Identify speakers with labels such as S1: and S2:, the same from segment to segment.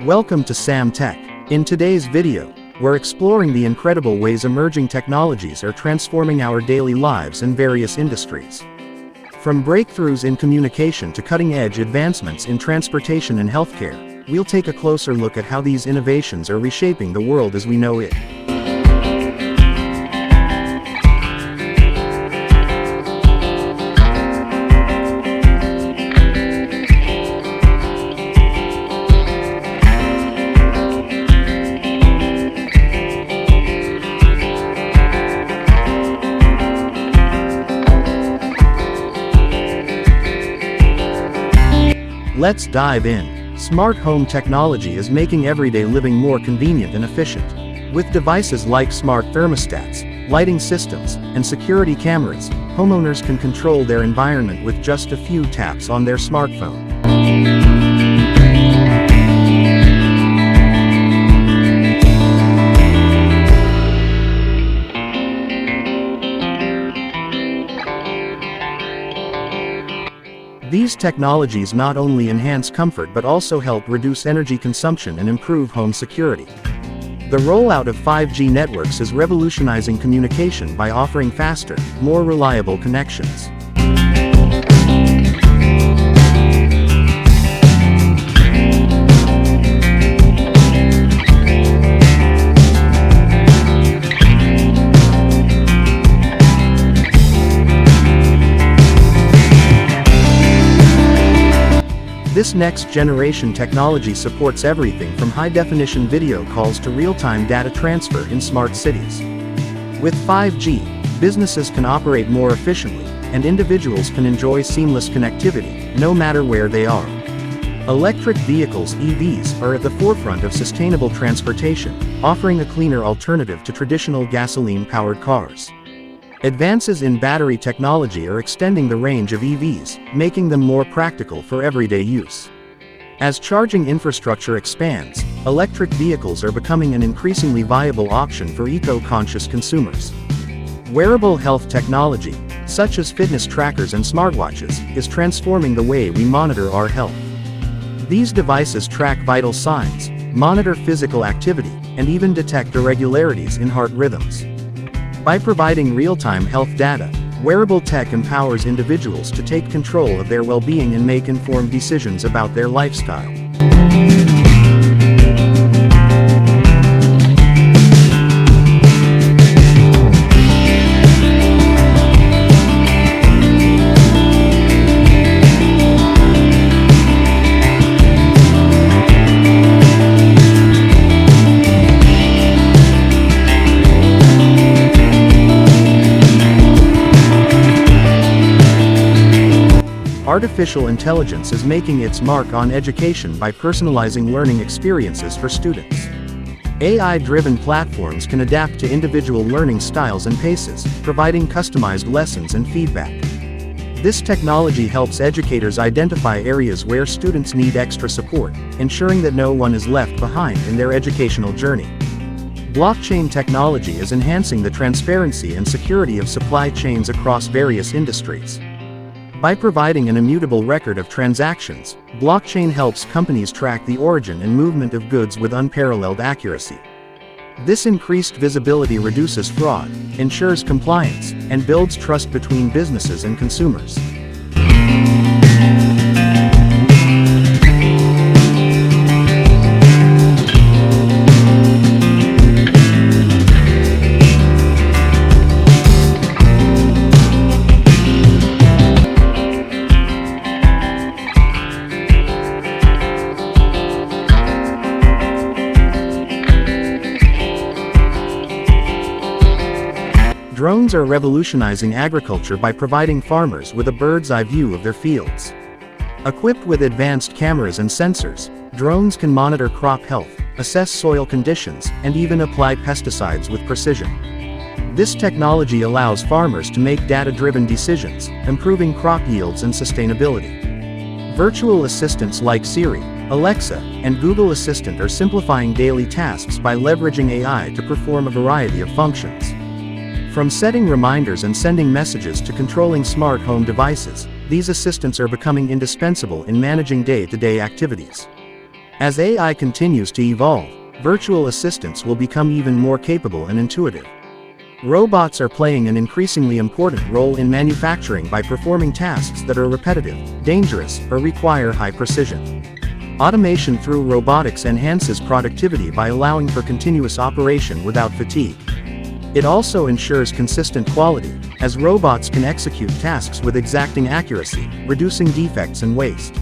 S1: Welcome to Sam Tech. In today's video, we're exploring the incredible ways emerging technologies are transforming our daily lives in various industries. From breakthroughs in communication to cutting-edge advancements in transportation and healthcare, we'll take a closer look at how these innovations are reshaping the world as we know it. Let's dive in. Smart home technology is making everyday living more convenient and efficient. With devices like smart thermostats, lighting systems, and security cameras, homeowners can control their environment with just a few taps on their smartphone. These technologies not only enhance comfort but also help reduce energy consumption and improve home security. The rollout of 5G networks is revolutionizing communication by offering faster, more reliable connections. This next-generation technology supports everything from high-definition video calls to real-time data transfer in smart cities. With 5G, businesses can operate more efficiently, and individuals can enjoy seamless connectivity, no matter where they are. Electric vehicles (EVs) are at the forefront of sustainable transportation, offering a cleaner alternative to traditional gasoline-powered cars. Advances in battery technology are extending the range of EVs, making them more practical for everyday use. As charging infrastructure expands, electric vehicles are becoming an increasingly viable option for eco-conscious consumers. Wearable health technology, such as fitness trackers and smartwatches, is transforming the way we monitor our health. These devices track vital signs, monitor physical activity, and even detect irregularities in heart rhythms. By providing real-time health data, wearable tech empowers individuals to take control of their well-being and make informed decisions about their lifestyle. Artificial intelligence is making its mark on education by personalizing learning experiences for students. AI-driven platforms can adapt to individual learning styles and paces, providing customized lessons and feedback. This technology helps educators identify areas where students need extra support, ensuring that no one is left behind in their educational journey. Blockchain technology is enhancing the transparency and security of supply chains across various industries. By providing an immutable record of transactions, blockchain helps companies track the origin and movement of goods with unparalleled accuracy. This increased visibility reduces fraud, ensures compliance, and builds trust between businesses and consumers. Drones are revolutionizing agriculture by providing farmers with a bird's-eye view of their fields. Equipped with advanced cameras and sensors, drones can monitor crop health, assess soil conditions, and even apply pesticides with precision. This technology allows farmers to make data-driven decisions, improving crop yields and sustainability. Virtual assistants like Siri, Alexa, and Google Assistant are simplifying daily tasks by leveraging AI to perform a variety of functions. From setting reminders and sending messages to controlling smart home devices, these assistants are becoming indispensable in managing day-to-day activities. As AI continues to evolve, virtual assistants will become even more capable and intuitive. Robots are playing an increasingly important role in manufacturing by performing tasks that are repetitive, dangerous, or require high precision. Automation through robotics enhances productivity by allowing for continuous operation without fatigue. It also ensures consistent quality, as robots can execute tasks with exacting accuracy, reducing defects and waste.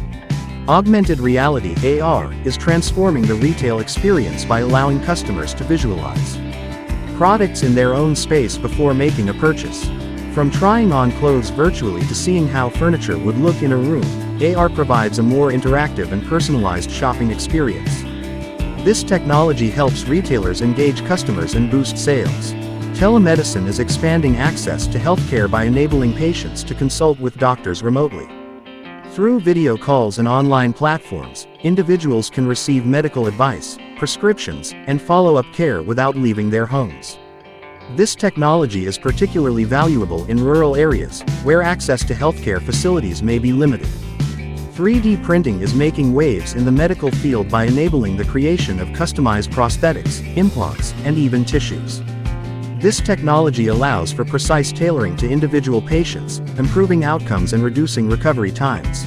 S1: Augmented reality (AR) is transforming the retail experience by allowing customers to visualize products in their own space before making a purchase. From trying on clothes virtually to seeing how furniture would look in a room, AR provides a more interactive and personalized shopping experience. This technology helps retailers engage customers and boost sales. Telemedicine is expanding access to healthcare by enabling patients to consult with doctors remotely. Through video calls and online platforms, individuals can receive medical advice, prescriptions, and follow-up care without leaving their homes. This technology is particularly valuable in rural areas, where access to healthcare facilities may be limited. 3D printing is making waves in the medical field by enabling the creation of customized prosthetics, implants, and even tissues. This technology allows for precise tailoring to individual patients, improving outcomes and reducing recovery times.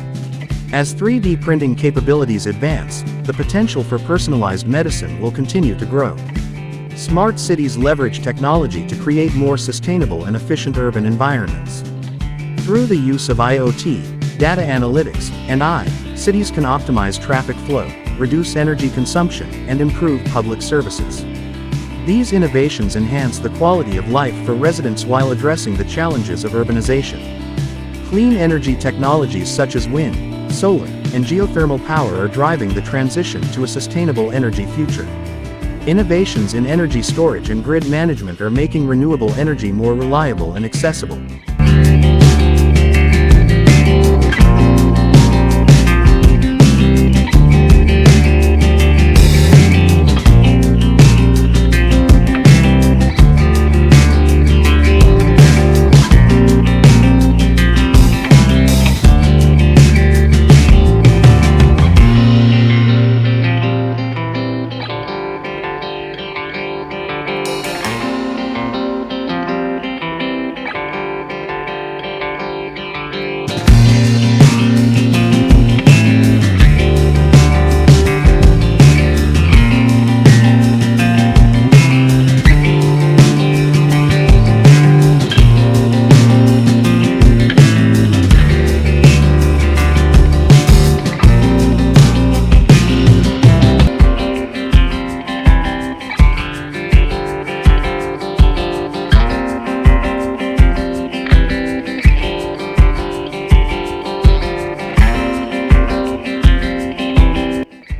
S1: As 3D printing capabilities advance, the potential for personalized medicine will continue to grow. Smart cities leverage technology to create more sustainable and efficient urban environments. Through the use of IoT, data analytics, and AI, cities can optimize traffic flow, reduce energy consumption, and improve public services. These innovations enhance the quality of life for residents while addressing the challenges of urbanization. Clean energy technologies such as wind, solar, and geothermal power are driving the transition to a sustainable energy future. Innovations in energy storage and grid management are making renewable energy more reliable and accessible.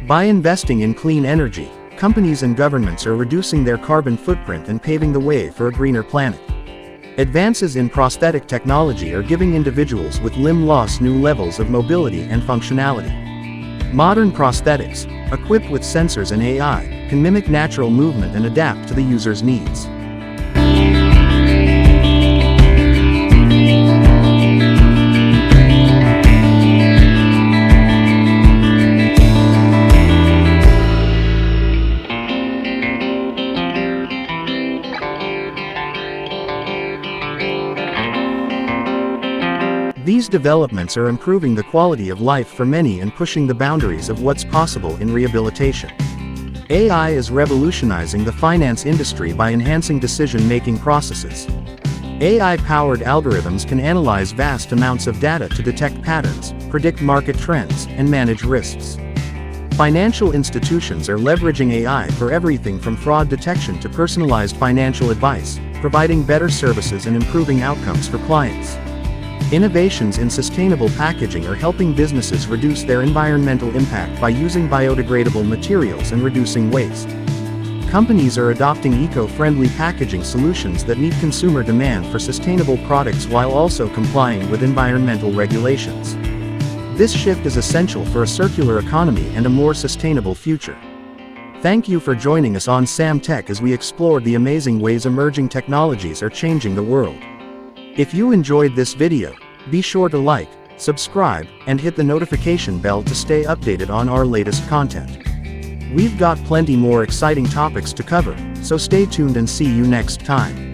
S1: By investing in clean energy, companies and governments are reducing their carbon footprint and paving the way for a greener planet. Advances in prosthetic technology are giving individuals with limb loss new levels of mobility and functionality. Modern prosthetics, equipped with sensors and AI, can mimic natural movement and adapt to the user's needs. These developments are improving the quality of life for many and pushing the boundaries of what's possible in rehabilitation. AI is revolutionizing the finance industry by enhancing decision-making processes. AI-powered algorithms can analyze vast amounts of data to detect patterns, predict market trends, and manage risks. Financial institutions are leveraging AI for everything from fraud detection to personalized financial advice, providing better services and improving outcomes for clients. Innovations in sustainable packaging are helping businesses reduce their environmental impact by using biodegradable materials and reducing waste. Companies are adopting eco-friendly packaging solutions that meet consumer demand for sustainable products while also complying with environmental regulations. This shift is essential for a circular economy and a more sustainable future. Thank you for joining us on Sam Tech as we explored the amazing ways emerging technologies are changing the world. If you enjoyed this video, be sure to like, subscribe, and hit the notification bell to stay updated on our latest content. We've got plenty more exciting topics to cover, so stay tuned and see you next time.